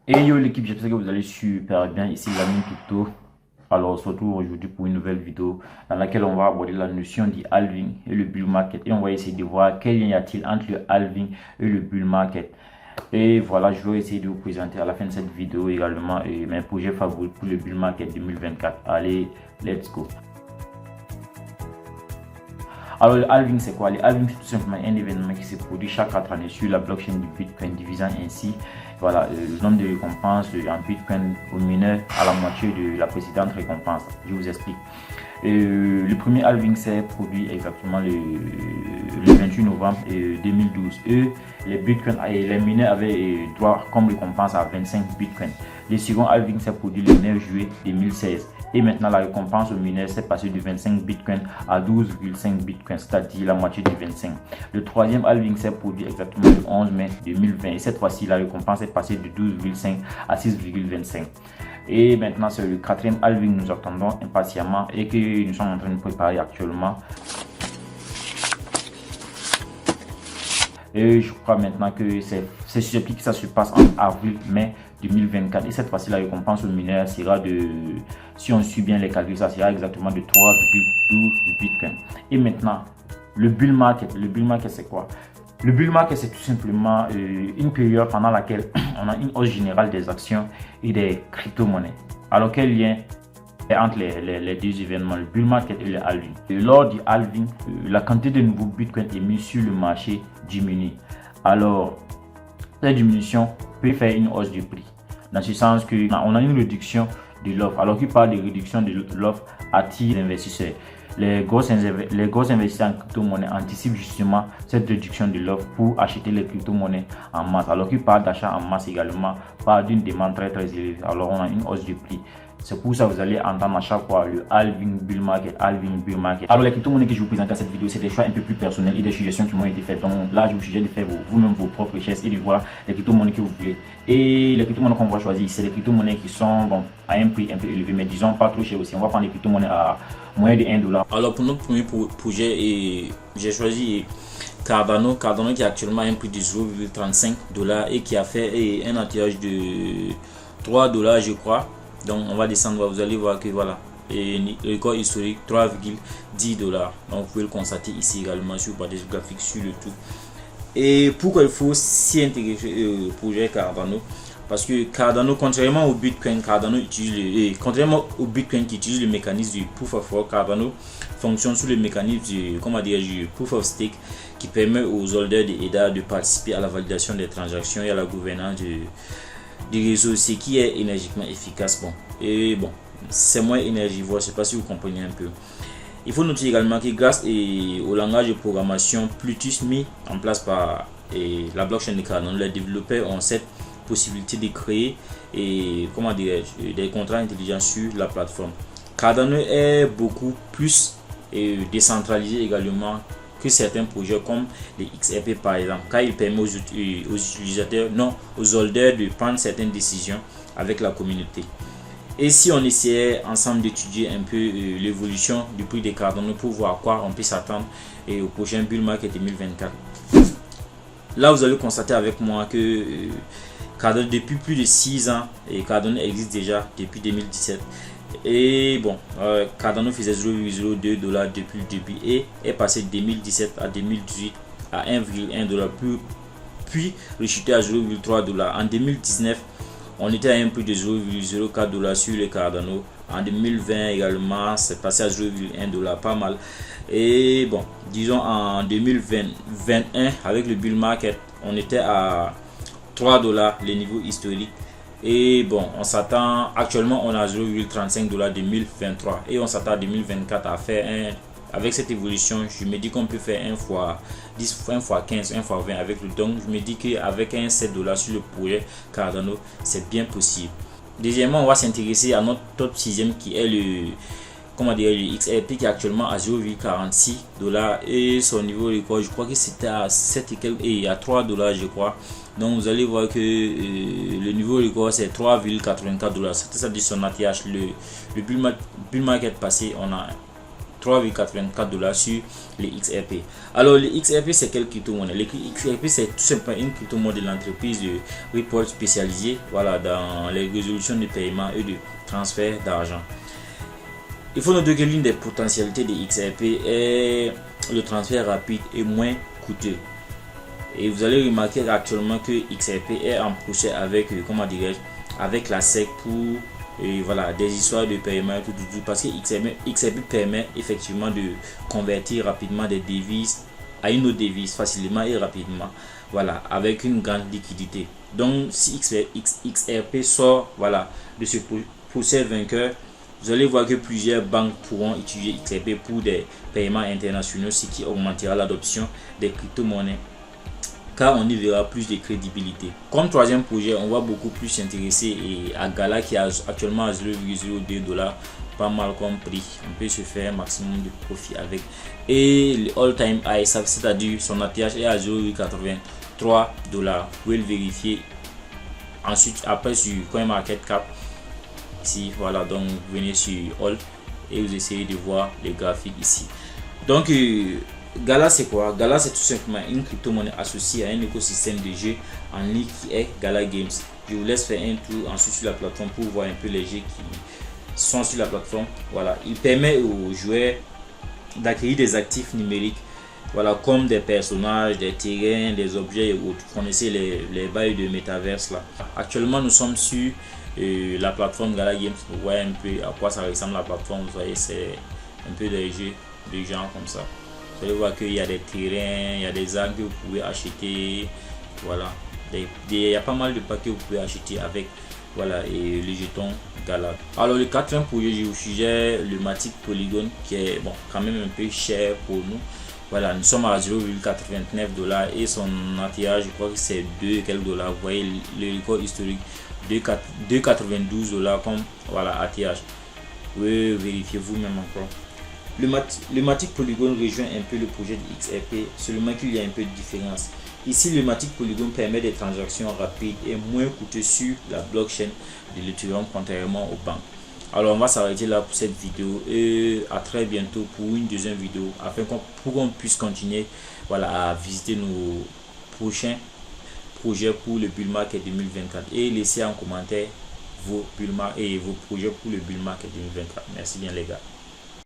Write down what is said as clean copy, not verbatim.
Et yo l'équipe, j'espère que vous allez super bien. Ici Lamine Crypto. Alors on se retrouve aujourd'hui pour une nouvelle vidéo dans laquelle on va aborder la notion du halving et le bull market. Et on va essayer de voir quel lien y a-t-il entre le halving et le bull market. Et voilà, je vais essayer de vous présenter à la fin de cette vidéo également mes projets favoris pour le bull market 2024. Allez, let's go. Alors le halving c'est quoi? Le halving c'est tout simplement un événement qui se produit chaque 4 années sur la blockchain du Bitcoin, divisant ainsi voilà, le nombre de récompenses en Bitcoin aux mineurs à la moitié de la précédente récompense. Je vous explique. Le premier halving s'est produit exactement le 28 novembre 2012. Les Bitcoin et les mineurs avaient droit comme récompense à 25 Bitcoin. Le second halving s'est produit le 9 juillet 2016. Et maintenant, la récompense aux mineurs s'est passée de 25 Bitcoin à 12,5 Bitcoin, c'est-à-dire la moitié de 25. Le troisième halving s'est produit exactement le 11 mai 2020. Et cette fois-ci, la récompense est passée de 12,5 à 6,25. Et maintenant, c'est le quatrième halving que nous attendons impatiemment et que nous sommes en train de préparer actuellement. Et je crois maintenant que c'est susceptible que ça se passe en avril-mai 2024. Et cette fois-ci, la récompense aux mineurs sera de, si on suit bien les calculs, ça sera exactement de 3,12 Bitcoin. Et maintenant, le bull market. Le bull market, c'est quoi? Le bull market, c'est tout simplement une période pendant laquelle on a une hausse générale des actions et des crypto-monnaies. Alors, quel lien est entre les deux événements, le bull market et le halving? Et lors du halving, la quantité de nouveaux bitcoins émis sur le marché diminue. Alors, cette diminution peut faire une hausse du prix, dans ce sens qu'on a une réduction de l'offre. Alors qu'il parle de réduction de l'offre attire les investisseurs. Les grosses investisseurs en crypto-monnaie anticipent justement cette réduction de l'offre pour acheter les crypto-monnaies en masse. Alors qu'ils parlent d'achat en masse également, parlent d'une demande très élevée. Alors on a une hausse du prix. C'est pour ça que vous allez entendre à chaque fois le halving bull market, halving bull market. Alors les crypto-monnaies que je vous présente dans cette vidéo, c'est des choix un peu plus personnels et des suggestions qui m'ont été faites. Donc là, je vous suggère de faire vous-même vos propres recherches et de voir les crypto-monnaies que vous voulez. Et les crypto-monnaies qu'on va choisir, c'est les crypto-monnaies qui sont bon, à un prix un peu élevé, mais disons pas trop cher aussi. On va prendre les crypto-monnaies à moins de 1 dollar. Alors pour notre premier projet, j'ai choisi Cardano. Cardano qui est actuellement à un prix de 0,35 $ et qui a fait un atterrissage de 3 $ je crois. Donc on va descendre, vous allez voir que voilà, et le record historique 3,10 $. Donc vous pouvez le constater ici également sur le des graphiques sur le tout. Et pourquoi il faut s'y intéresser au projet Cardano? Parce que Cardano, contrairement au Bitcoin, contrairement au Bitcoin qui utilise le mécanisme du Proof of Work, Cardano fonctionne sous le mécanisme du Proof of Stake qui permet aux holders d'EDA de participer à la validation des transactions et à la gouvernance du réseau, ce qui est énergiquement efficace. C'est moins énergivore, je ne sais pas si vous comprenez un peu. Il faut noter également que grâce au langage de programmation Plutus mis en place par la blockchain de Cardano, les développeurs ont cette possibilité de créer des contrats intelligents sur la plateforme. Cardano est beaucoup plus décentralisé également que certains projets comme les XRP par exemple, car il permet aux utilisateurs, non aux holders de prendre certaines décisions avec la communauté. Et si on essayait ensemble d'étudier un peu l'évolution du prix des Cardano pour voir à quoi on peut s'attendre au prochain bull market 2024. Là vous allez constater avec moi que Cardano depuis plus de 6 ans et Cardano existe déjà depuis 2017. Et bon, Cardano faisait 0,02 $ depuis le début et est passé de 2017 à 2018 à 1,1 $, puis rechuté à 0,3 $. En 2019, on était à un prix de 0,04 $ sur les Cardano. En 2020 également, c'est passé à 0,1 $, pas mal. Et bon, disons en 2021, avec le bull market, on était à 3 $, les niveaux historiques. Et bon, on s'attend, actuellement on a 0,35 $ 2023 et on s'attend à 2024 à faire avec cette évolution, je me dis qu'on peut faire 1 fois 10, 1 fois 15, 1 fois 20 avec le don. Je me dis qu'avec un 7 $ sur le projet Cardano, c'est bien possible. Deuxièmement, on va s'intéresser à notre top 6e qui est le XRP qui est actuellement à 0,46 $ et son niveau record, je crois que c'était à 7 et quelques et à 3 $ je crois. Donc vous allez voir que le niveau record c'est 3,84 $. C'est ça dit son ATH. Le bull market passé, on a $3,84 sur les XRP. Alors les XRP c'est quelle crypto-monnaie? Les XRP c'est tout simplement une crypto-monnaie de l'entreprise de Ripple spécialisée voilà, dans les résolutions de paiement et de transfert d'argent. Il faut noter que l'une des potentialités des XRP est le transfert rapide et moins coûteux. Et vous allez remarquer actuellement que XRP est en procès avec, comment dirais-je, avec la SEC pour voilà, des histoires de paiement tout, parce que XRP permet effectivement de convertir rapidement des devises à une autre devise facilement et rapidement, voilà, avec une grande liquidité. Donc si XRP sort voilà, de ce procès vainqueur, vous allez voir que plusieurs banques pourront utiliser XRP pour des paiements internationaux, ce qui augmentera l'adoption des crypto-monnaies, car on y verra plus de crédibilité. Comme troisième projet, on va beaucoup plus s'intéresser à Gala qui est actuellement à 0,02 $, pas mal comme prix. On peut se faire un maximum de profit avec. Et le all-time high, c'est-à-dire son ATH est à 0,83 $. Vous pouvez le vérifier. Ensuite, après sur CoinMarketCap, ici, voilà, donc vous venez sur All et vous essayez de voir les graphiques ici. Donc, Gala c'est quoi? Gala c'est tout simplement une crypto-monnaie associée à un écosystème de jeux en ligne qui est Gala Games. Je vous laisse faire un tour ensuite sur la plateforme pour voir un peu les jeux qui sont sur la plateforme. Voilà, il permet aux joueurs d'acquérir des actifs numériques, voilà, comme des personnages, des terrains, des objets et autres. Vous connaissez les bails de métaverse là. Actuellement nous sommes sur la plateforme Gala Games. Vous voyez un peu à quoi ça ressemble la plateforme. Vous voyez, c'est un peu des jeux de genre comme ça. Vous allez voir qu'il y a des terrains, il y a des armes que vous pouvez acheter, voilà, il y a pas mal de paquets que vous pouvez acheter avec, voilà, et les jetons Gala. Alors le quatrième projet, je vous suggère le Matic Polygon qui est bon quand même un peu cher pour nous. Voilà, nous sommes à 0,89 $ et son ATH, je crois que c'est 2 quelques dollars. Vous voyez le record historique de 2,92 $ comme voilà ATH. Oui, vérifiez vous-même encore. Le Matic Polygon rejoint un peu le projet de XRP, seulement qu'il y a un peu de différence. Ici, le Matic Polygon permet des transactions rapides et moins coûteuses sur la blockchain de l'Ethereum contrairement aux banques. Alors, on va s'arrêter là pour cette vidéo et à très bientôt pour une deuxième vidéo afin qu'on puisse continuer voilà, à visiter nos prochains projets pour le Bull Market 2024 et laissez en commentaire vos projets pour le Bull Market 2024. Merci bien les gars.